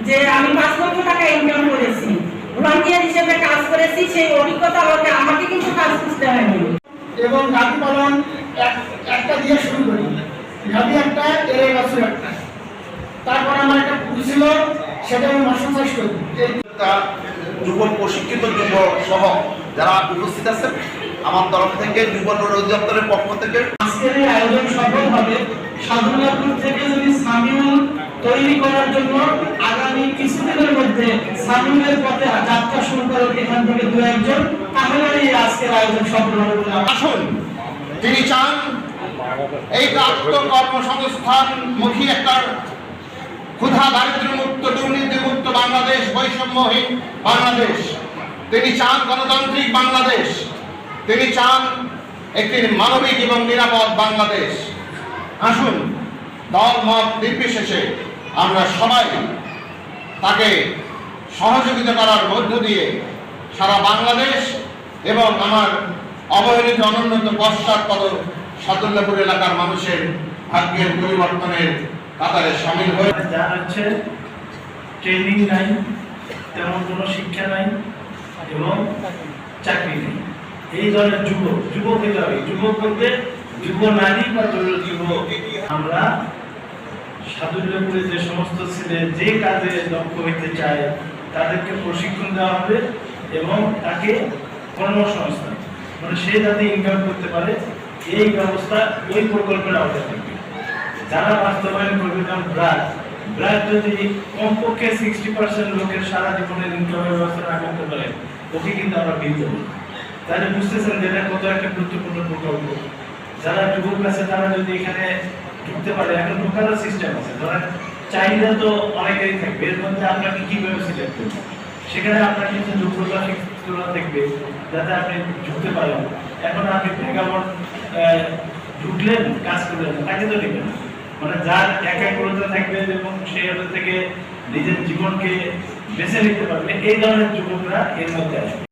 যে আমি 5 লক্ষ টাকা ইনকাম করেছি, ভলান্টিয়ার হিসেবে কাজ করেছি, সেই অভিজ্ঞতা আমাকে কিন্তু কাজ খুঁজতে হয়নি। এবং গাভী পালন একটা দিয়ে শুরু করি, গাভী একটা, এর বছর একটা, তারপর আমার একটা পুকুর ছিল, সেটা আমি মাছ চাষ করি। যুব প্রশিক্ষিত যুব সহ যারা উপস্থিত আছেন আমার তরফ থেকে যুব অধিদপ্তরের পক্ষ থেকে আজকের এই আয়োজন সফল হবে সাধুল্লাপুর থেকে যদি সামিউল তৈরি করার জন্য আগামী কিছুদিনের মধ্যে সামিউলের পথে যাত্রা শুরু করেন এখান থেকে দু একজন, তাহলে এই আজকের আয়োজন সফল হবে বলে আসুন। তিনি চান এই আত্মকর্মসংস্থান মুখী একটা ক্ষুধা দারিদ্র মুক্ত দুর্নীতি মুক্ত বাংলাদেশ, বৈষম্যহীন বাংলাদেশ। তিনি চান গণতান্ত্রিক বাংলাদেশ। তিনি চান একটি মানবিক এবং নিরাপদ বাংলাদেশ। আসুন, দল মত নির্বিশেষে আমরা সবাই তাকে সহযোগিতা করার মধ্য দিয়ে সারা বাংলাদেশ এবং আমার অবহেলিত অনুন্নত পশ্চাৎপদ সাদুল্লাপুর এলাকার মানুষের ভাগ্যের পরিবর্তনের কাতারে সামিল হয়ে যা হচ্ছে ট্রেনিং নাই, তেমন কোনো শিক্ষা নাই এবং চাকরি নেই। এই ধরনের যুবক হতে হবে। যুবক বলতে যুব নারী বা যুবক। আমরা সাদুল্লাপুরে যে সমস্ত ছেলে যে কাজে দক্ষ হইতে চায় তাদেরকে প্রশিক্ষণ দেওয়া হবে এবং তাকে কর্মসংস্থান, মানে সে যাতে ইনকাম করতে পারে এই ব্যবস্থা ওই প্রকল্পের আওতায় থাকবে। যারা বাস্তবায়ন করবে, যেমন ব্রাক যদি কমপক্ষে 60% লোকের সারা জীবনের ইনকামের ব্যবস্থা না করতে পারে, ওকে কিন্তু আমরা বিল দেবো। তাহলে বুঝতেছেন যে এটা কত একটা গুরুত্বপূর্ণ প্রকল্প। যারা যুবক আছে তারা যদি এখানে ঢুকতে পারে, এখন ঢোকারও সিস্টেম আছে। ধরেন চাহিদা তো অনেকেরই থাকবে, এর মধ্যে আপনাকে কিভাবে সিলেক্ট করবেন, সেখানে আপনার কিছু যোগ্যতা শিক্ষা দেখবে যাতে আপনি ঢুকতে পারেন। এখন আপনি প্রেক্ষাপট ঢুকলেন, কাজ করলেন, তাকে তো নেবেন। মানে যার একাগ্রতা থাকবে এবং সে থেকে নিজের জীবনকে বেছে নিতে পারবে, এই ধরনের যুবকরা এর মধ্যে আসবে।